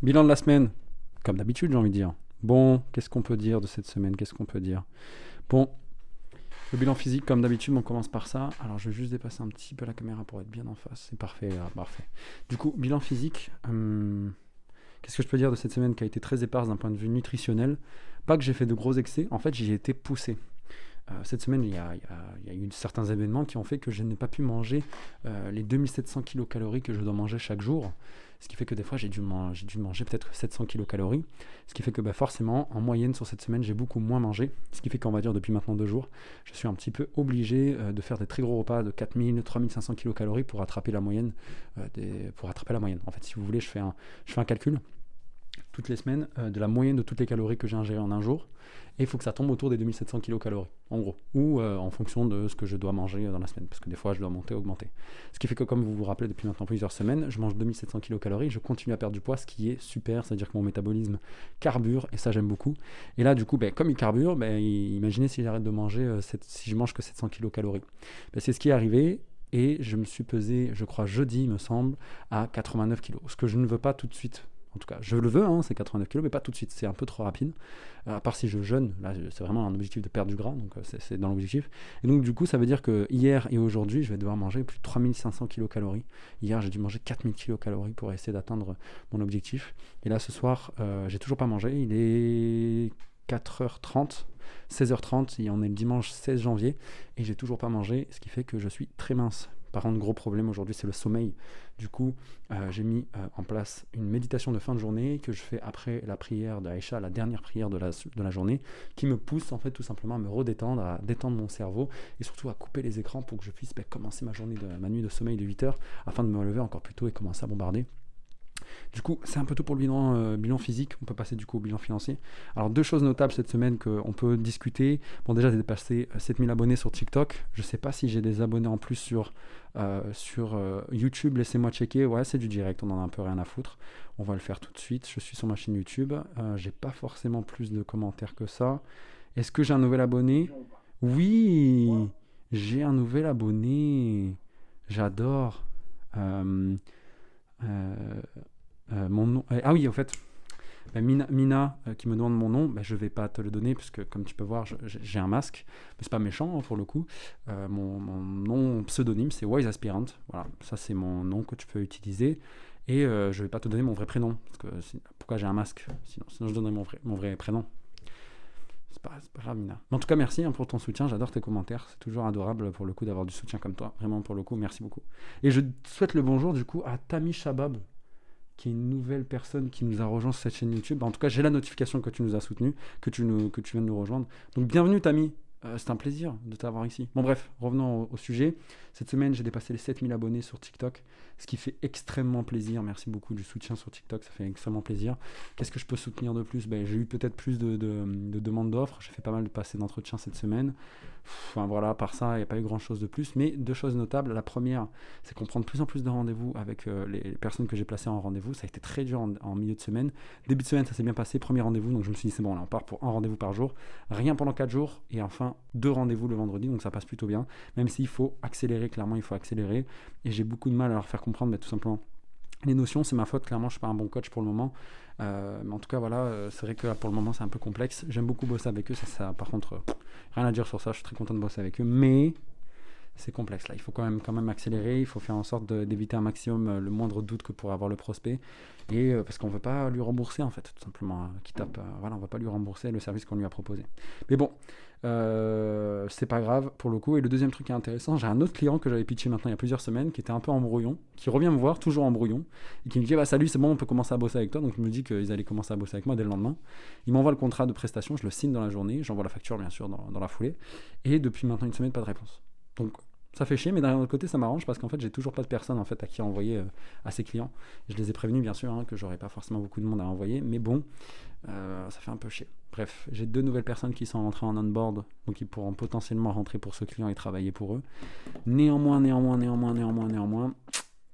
Bilan de la semaine, comme d'habitude, j'ai envie de dire. Bon, qu'est-ce qu'on peut dire de cette semaine? Qu'est-ce qu'on peut dire? Bon, le bilan physique, comme d'habitude, on commence par ça. Alors, je vais juste dépasser un petit peu la caméra pour être bien en face. C'est parfait, là, parfait. Du coup, bilan physique, qu'est-ce que je peux dire de cette semaine qui a été très éparse d'un point de vue nutritionnel? Pas que j'ai fait de gros excès, en fait, j'y ai été poussé. Cette semaine, il y a eu certains événements qui ont fait que je n'ai pas pu manger les 2700 kilocalories que je dois manger chaque jour. Ce qui fait que des fois, j'ai dû manger peut-être 700 kilocalories. Ce qui fait que forcément, en moyenne, sur cette semaine, j'ai beaucoup moins mangé. Ce qui fait qu'on va dire depuis maintenant 2 jours, je suis un petit peu obligé de faire des très gros repas de 4000, 3500 kilocalories pour rattraper la moyenne. Pour rattraper la moyenne. En fait, si vous voulez, je fais un calcul toutes les semaines de la moyenne de toutes les calories que j'ai ingérées en un jour. Et il faut que ça tombe autour des 2700 kilocalories, en gros. Ou en fonction de ce que je dois manger dans la semaine. Parce que des fois, je dois monter, augmenter. Ce qui fait que, comme vous vous rappelez depuis maintenant plusieurs semaines, je mange 2700 kilocalories, je continue à perdre du poids, ce qui est super. C'est-à-dire que mon métabolisme carbure, et ça, j'aime beaucoup. Et là, du coup, comme il carbure, imaginez si j'arrête de manger, si je mange que 700 kilocalories. C'est ce qui est arrivé. Et je me suis pesé, je crois jeudi, il me semble, à 89 kilos. Ce que je ne veux pas tout de suite. En tout cas, je le veux, hein, c'est 89 kilos, mais pas tout de suite. C'est un peu trop rapide. À part si je jeûne, là, c'est vraiment un objectif de perdre du gras, donc c'est dans l'objectif. Et donc, du coup, ça veut dire que hier et aujourd'hui, je vais devoir manger plus de 3500 kilocalories. Hier, j'ai dû manger 4000 kilocalories pour essayer d'atteindre mon objectif. Et là, ce soir, j'ai toujours pas mangé. Il est 4h30. 16h30, et on est le dimanche 16 janvier, et j'ai toujours pas mangé, ce qui fait que je suis très mince. Par contre, gros problème aujourd'hui, c'est le sommeil. Du coup, j'ai mis en place une méditation de fin de journée que je fais après la prière d'Aïcha, la dernière prière de la journée, qui me pousse en fait tout simplement à me redétendre, à détendre mon cerveau et surtout à couper les écrans pour que je puisse commencer ma nuit de sommeil de 8 heures afin de me lever encore plus tôt et commencer à bombarder. Du coup, c'est un peu tout pour le bilan physique. On peut passer du coup au bilan financier. Alors, deux choses notables cette semaine qu'on peut discuter. Bon, déjà, j'ai dépassé 7000 abonnés sur TikTok. Je ne sais pas si j'ai des abonnés en plus sur YouTube. Laissez-moi checker. Ouais, c'est du direct. On en a un peu rien à foutre. On va le faire tout de suite. Je suis sur ma chaîne YouTube. J'ai pas forcément plus de commentaires que ça. Est-ce que j'ai un nouvel abonné? Oui, j'ai un nouvel abonné. J'adore. Euh, euh, mon nom. Ah oui, en fait, Mina, qui me demande mon nom, je vais pas te le donner puisque comme tu peux voir, j'ai un masque, mais c'est pas méchant hein, pour le coup. Mon nom pseudonyme c'est Wise Aspirant. Voilà, ça c'est mon nom que tu peux utiliser. Et je vais pas te donner mon vrai prénom parce que pourquoi j'ai un masque? Sinon je donnerai mon vrai prénom. C'est pas grave, Mina. Mais en tout cas, merci hein, pour ton soutien. J'adore tes commentaires. C'est toujours adorable pour le coup d'avoir du soutien comme toi. Vraiment pour le coup, merci beaucoup. Et je souhaite le bonjour du coup à Tami Shabab, qui est une nouvelle personne qui nous a rejoint sur cette chaîne YouTube. En tout cas, j'ai la notification que tu nous as soutenu, que tu viens de nous rejoindre. Donc bienvenue Tami, c'est un plaisir de t'avoir ici. Bon bref, revenons au sujet. Cette semaine, j'ai dépassé les 7000 abonnés sur TikTok, ce qui fait extrêmement plaisir. Merci beaucoup du soutien sur TikTok, ça fait extrêmement plaisir. Qu'est-ce que je peux soutenir de plus? J'ai eu peut-être plus de demandes d'offres, j'ai fait pas mal de passés d'entretien cette semaine. Enfin voilà, par ça, il n'y a pas eu grand-chose de plus. Mais deux choses notables. La première, c'est qu'on prend de plus en plus de rendez-vous avec les personnes que j'ai placées en rendez-vous. Ça a été très dur en milieu de semaine. Début de semaine, ça s'est bien passé. Premier rendez-vous, donc je me suis dit, c'est bon, là, on part pour un rendez-vous par jour. Rien pendant 4 jours. Et enfin, 2 rendez-vous le vendredi, donc ça passe plutôt bien. Même s'il faut accélérer, clairement, il faut accélérer. Et j'ai beaucoup de mal à leur faire comprendre, tout simplement. Les notions, c'est ma faute, clairement, je ne suis pas un bon coach pour le moment. Mais en tout cas, voilà, c'est vrai que pour le moment, c'est un peu complexe. J'aime beaucoup bosser avec eux. Par contre, rien à dire sur ça. Je suis très content de bosser avec eux. Mais c'est complexe là, il faut quand même accélérer, il faut faire en sorte d'éviter un maximum le moindre doute que pourrait avoir le prospect, et parce qu'on ne veut pas lui rembourser en fait, tout simplement, voilà, on ne va pas lui rembourser le service qu'on lui a proposé. Mais bon, c'est pas grave pour le coup. Et le deuxième truc qui est intéressant, j'ai un autre client que j'avais pitché maintenant il y a plusieurs semaines, qui était un peu en brouillon, qui revient me voir, toujours en brouillon, et qui me dit salut, c'est bon, on peut commencer à bosser avec toi. Donc je me dis qu'ils allaient commencer à bosser avec moi dès le lendemain. Il m'envoie le contrat de prestation, je le signe dans la journée, j'envoie la facture bien sûr dans la foulée, et depuis maintenant une semaine, pas de réponse. Donc ça fait chier, mais d'un autre côté, ça m'arrange parce qu'en fait, j'ai toujours pas de personne en fait, à qui envoyer à ces clients. Je les ai prévenus, bien sûr, hein, que j'aurais pas forcément beaucoup de monde à envoyer, mais bon, ça fait un peu chier. Bref, j'ai 2 nouvelles personnes qui sont rentrées en on-board, donc qui pourront potentiellement rentrer pour ce client et travailler pour eux. Néanmoins,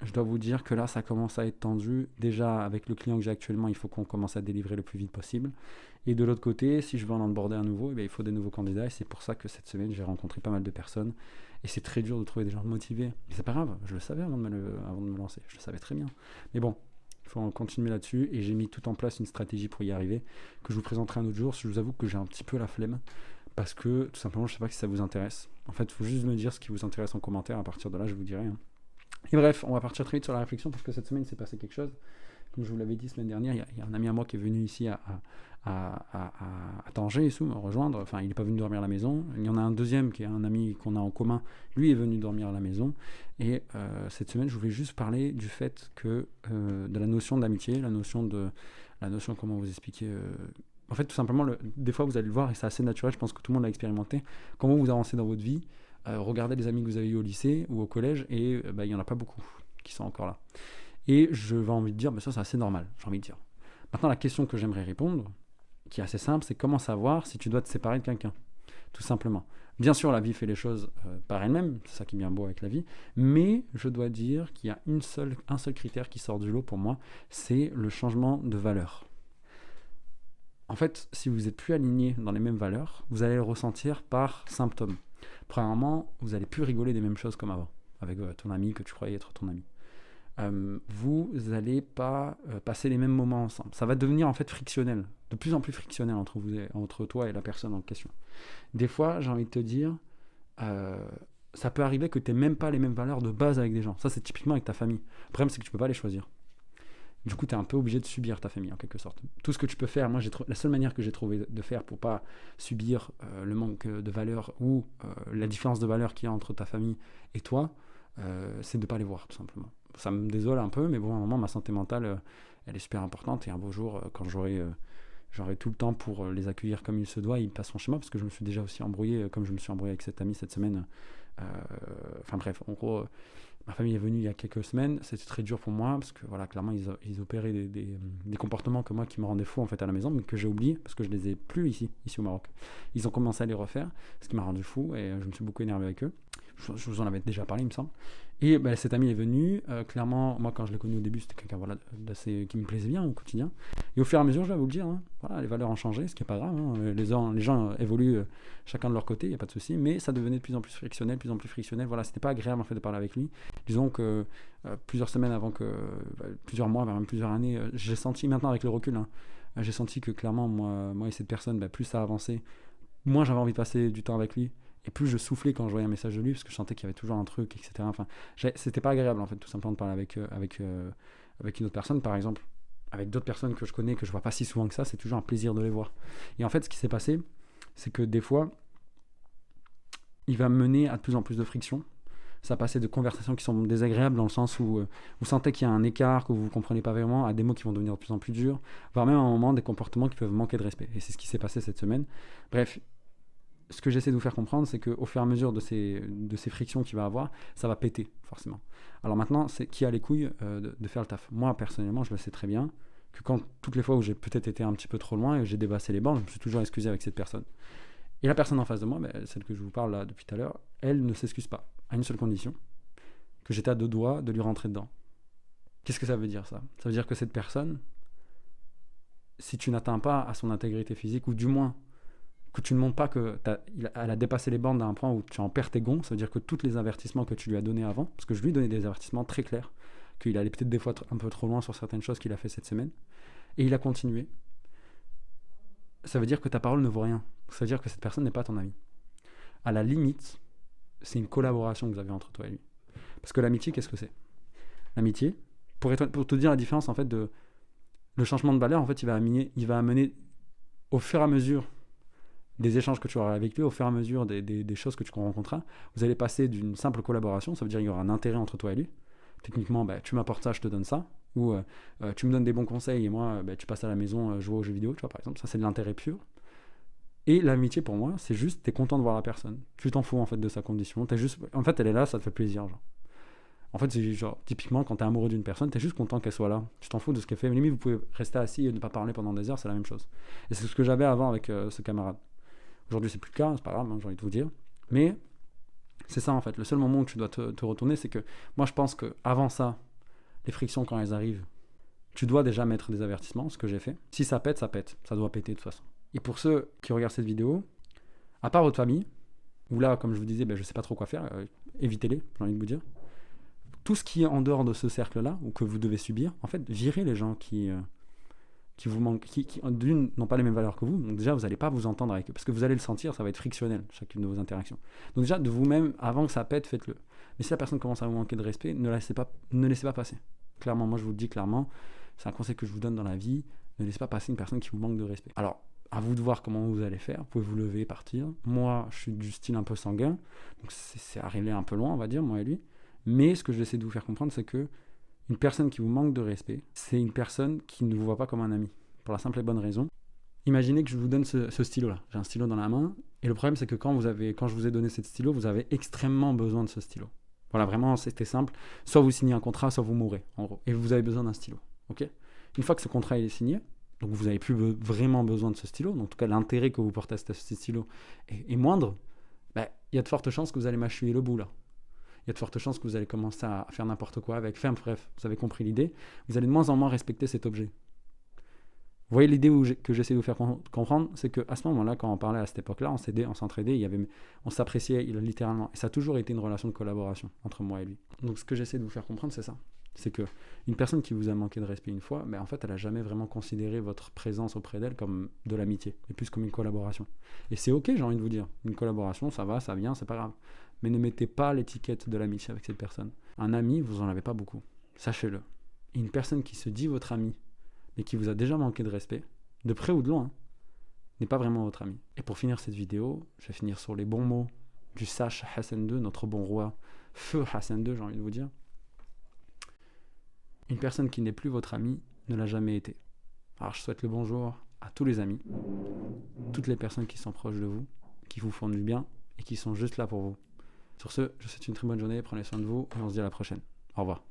je dois vous dire que là, ça commence à être tendu. Déjà, avec le client que j'ai actuellement, il faut qu'on commence à délivrer le plus vite possible. Et de l'autre côté, si je veux en onboarder un nouveau, il faut des nouveaux candidats. Et c'est pour ça que cette semaine, j'ai rencontré pas mal de personnes. Et c'est très dur de trouver des gens motivés. Mais c'est pas grave, je le savais avant de me lancer. Je le savais très bien. Mais bon, Il faut continuer là-dessus et j'ai mis tout en place une stratégie pour y arriver que je vous présenterai un autre jour. Je vous avoue que j'ai un petit peu la flemme parce que tout simplement je sais pas si ça vous intéresse. En fait, il faut juste me dire ce qui vous intéresse en commentaire. À partir de là, je vous dirai. Et bref, on va partir très vite sur la réflexion parce que cette semaine, il s'est passé quelque chose. Comme je vous l'avais dit semaine dernière, il y a un ami à moi qui est venu ici à Tanger et me rejoindre. Enfin, il n'est pas venu dormir à la maison. Il y en a un deuxième qui est un ami qu'on a en commun. Lui est venu dormir à la maison. Et cette semaine, je voulais juste parler du fait que de la notion d'amitié, la notion comment vous expliquer. En fait, tout simplement, des fois, vous allez le voir et c'est assez naturel. Je pense que tout le monde l'a expérimenté. Comment vous avancez dans votre vie, regardez les amis que vous avez eus au lycée ou au collège et il n'y en a pas beaucoup qui sont encore là. Et je vais envie de dire, ça c'est assez normal, j'ai envie de dire. Maintenant, la question que j'aimerais répondre, qui est assez simple, c'est comment savoir si tu dois te séparer de quelqu'un, tout simplement. Bien sûr, la vie fait les choses par elle-même, c'est ça qui est bien beau avec la vie, mais je dois dire qu'il y a un seul critère qui sort du lot pour moi, c'est le changement de valeur. En fait, si vous n'êtes plus aligné dans les mêmes valeurs, vous allez le ressentir par symptômes. Premièrement, vous n'allez plus rigoler des mêmes choses comme avant, avec ton ami que tu croyais être ton ami. Vous n'allez pas passer les mêmes moments ensemble. Ça va devenir en fait frictionnel, de plus en plus frictionnel entre toi et la personne en question. Des fois, j'ai envie de te dire, ça peut arriver que tu n'aies même pas les mêmes valeurs de base avec des gens. Ça, c'est typiquement avec ta famille. Le problème, c'est que tu ne peux pas les choisir. Du coup, tu es un peu obligé de subir ta famille en quelque sorte. Tout ce que tu peux faire, moi, la seule manière que j'ai trouvé de faire pour pas subir le manque de valeur ou la différence de valeur qu'il y a entre ta famille et toi, c'est de ne pas les voir tout simplement. Ça me désole un peu, mais bon, à un moment, ma santé mentale, elle est super importante. Et un beau jour, quand j'aurai tout le temps pour les accueillir comme il se doit, ils passeront chez moi, parce que je me suis déjà aussi embrouillé, comme je me suis embrouillé avec cette amie cette semaine. Enfin bref, en gros, ma famille est venue il y a quelques semaines. C'était très dur pour moi, parce que voilà, clairement, ils opéraient des comportements que moi qui me rendaient fou en fait à la maison, mais que j'ai oublié, parce que je les ai plus ici au Maroc. Ils ont commencé à les refaire, ce qui m'a rendu fou, et je me suis beaucoup énervé avec eux. Je vous en avais déjà parlé, il me semble. Et cette amie est venue. Clairement, moi, quand je l'ai connue au début, c'était quelqu'un qui me plaisait bien au quotidien. Et au fur et à mesure, je vais vous le dire, voilà, les valeurs ont changé, ce qui n'est pas grave. Les gens évoluent chacun de leur côté, il n'y a pas de souci. Mais ça devenait de plus en plus frictionnel, Voilà, c'était pas agréable en fait de parler avec lui. Disons que plusieurs semaines avant plusieurs mois, même plusieurs années, j'ai senti maintenant avec le recul, j'ai senti que clairement, moi et cette personne, plus ça avançait, moins j'avais envie de passer du temps avec lui. Et plus je soufflais quand je voyais un message de lui, parce que je sentais qu'il y avait toujours un truc, etc. Enfin, c'était pas agréable, en fait, tout simplement de parler avec une autre personne, par exemple. Avec d'autres personnes que je connais, que je vois pas si souvent que ça, c'est toujours un plaisir de les voir. Et en fait, ce qui s'est passé, c'est que des fois, il va mener à de plus en plus de friction. Ça passait de conversations qui sont désagréables dans le sens où vous sentez qu'il y a un écart, que vous ne comprenez pas vraiment, à des mots qui vont devenir de plus en plus durs, voire même à un moment des comportements qui peuvent manquer de respect. Et c'est ce qui s'est passé cette semaine. Bref, ce que j'essaie de vous faire comprendre, c'est qu'au fur et à mesure de ces frictions qu'il va avoir, ça va péter, forcément. Alors maintenant, c'est qui a les couilles de faire le taf. Moi, personnellement, je le sais très bien, que toutes les fois où j'ai peut-être été un petit peu trop loin et que j'ai dépassé les bornes, je me suis toujours excusé avec cette personne. Et la personne en face de moi, celle que je vous parle là depuis tout à l'heure, elle ne s'excuse pas, à une seule condition, que j'étais à 2 doigts de lui rentrer dedans. Qu'est-ce que ça veut dire, ça ? Ça veut dire que cette personne, si tu n'atteins pas à son intégrité physique, ou du moins que tu ne montres pas qu'elle a dépassé les bornes à un point où tu en perds tes gonds, ça veut dire que tous les avertissements que tu lui as donnés avant, parce que je lui ai donné des avertissements très clairs, qu'il allait peut-être des fois un peu trop loin sur certaines choses qu'il a fait cette semaine, et il a continué, ça veut dire que ta parole ne vaut rien. Ça veut dire que cette personne n'est pas ton ami. À la limite, c'est une collaboration que vous avez entre toi et lui. Parce que l'amitié, qu'est-ce que c'est ? L'amitié, pour te dire la différence, en fait, le changement de valeur, en fait, il va amener au fur et à mesure des échanges que tu auras avec lui, au fur et à mesure des choses que tu rencontreras, vous allez passer d'une simple collaboration, ça veut dire qu'il y aura un intérêt entre toi et lui. Techniquement, tu m'apportes ça, je te donne ça, ou tu me donnes des bons conseils et moi, tu passes à la maison jouer aux jeux vidéo, tu vois, par exemple, ça c'est de l'intérêt pur. Et l'amitié pour moi, c'est juste, t'es content de voir la personne, tu t'en fous en fait de sa condition, en fait elle est là, ça te fait plaisir, genre. En fait, c'est genre, typiquement, quand t'es amoureux d'une personne, t'es juste content qu'elle soit là. Tu t'en fous de ce qu'elle fait. Mais limite, vous pouvez rester assis et ne pas parler pendant des heures, c'est la même chose. Et c'est ce que j'avais avant avec ce camarade. Aujourd'hui, c'est plus le cas, c'est pas grave, j'ai envie de vous dire. Mais c'est ça, en fait. Le seul moment où tu dois te retourner, c'est que moi, je pense qu'avant ça, les frictions, quand elles arrivent, tu dois déjà mettre des avertissements, ce que j'ai fait. Si ça pète, ça pète. Ça doit péter de toute façon. Et pour ceux qui regardent cette vidéo, à part votre famille, où là, comme je vous disais, je sais pas trop quoi faire, évitez-les, j'ai envie de vous dire. tout ce qui est en dehors de ce cercle-là, ou que vous devez subir, en fait, virez les gens qui vous manquent, qui d'une, n'ont pas les mêmes valeurs que vous. Donc déjà, vous n'allez pas vous entendre avec eux, parce que vous allez le sentir, ça va être frictionnel, chacune de vos interactions. Donc déjà, de vous-même, avant que ça pète, faites-le. Mais si la personne commence à vous manquer de respect, ne laissez pas passer. Clairement, moi je vous le dis clairement, c'est un conseil que je vous donne dans la vie, ne laissez pas passer une personne qui vous manque de respect. Alors, à vous de voir comment vous allez faire, vous pouvez vous lever, partir. Moi, je suis du style un peu sanguin, donc c'est arrivé un peu loin, on va dire, moi et lui. Mais ce que j'essaie de vous faire comprendre, c'est que une personne qui vous manque de respect, c'est une personne qui ne vous voit pas comme un ami. Pour la simple et bonne raison. Imaginez que je vous donne ce stylo-là. J'ai un stylo dans la main, et le problème, c'est que quand je vous ai donné ce stylo, vous avez extrêmement besoin de ce stylo. Voilà, vraiment, c'était simple. Soit vous signez un contrat, soit vous mourrez, en gros. Et vous avez besoin d'un stylo. Ok ? Une fois que ce contrat est signé, donc vous n'avez plus vraiment besoin de ce stylo, donc en tout cas l'intérêt que vous portez à ce stylo est moindre, il y a de fortes chances que vous allez mâchouiller le bout là. Il y a de fortes chances que vous allez commencer à faire n'importe quoi avec. Enfin bref, vous avez compris l'idée. Vous allez de moins en moins respecter cet objet. Vous voyez l'idée que j'essaie de vous faire comprendre, c'est qu'à ce moment-là, quand on parlait à cette époque-là, on s'entraidait, on s'appréciait littéralement. Et ça a toujours été une relation de collaboration entre moi et lui. Donc ce que j'essaie de vous faire comprendre, c'est ça. C'est qu'une personne qui vous a manqué de respect une fois, en fait, elle n'a jamais vraiment considéré votre présence auprès d'elle comme de l'amitié, mais plus comme une collaboration. Et c'est ok, j'ai envie de vous dire. Une collaboration, ça va, ça vient, c'est pas grave. Mais ne mettez pas l'étiquette de l'amitié avec cette personne. Un ami, vous en avez pas beaucoup. Sachez-le. Et une personne qui se dit votre ami, mais qui vous a déjà manqué de respect, de près ou de loin, n'est pas vraiment votre ami. Et pour finir cette vidéo, je vais finir sur les bons mots du sage Hassan II, notre bon roi, feu Hassan II, j'ai envie de vous dire. Une personne qui n'est plus votre ami ne l'a jamais été. Alors je souhaite le bonjour à tous les amis, toutes les personnes qui sont proches de vous, qui vous font du bien et qui sont juste là pour vous. Sur ce, je vous souhaite une très bonne journée, prenez soin de vous et on se dit à la prochaine. Au revoir.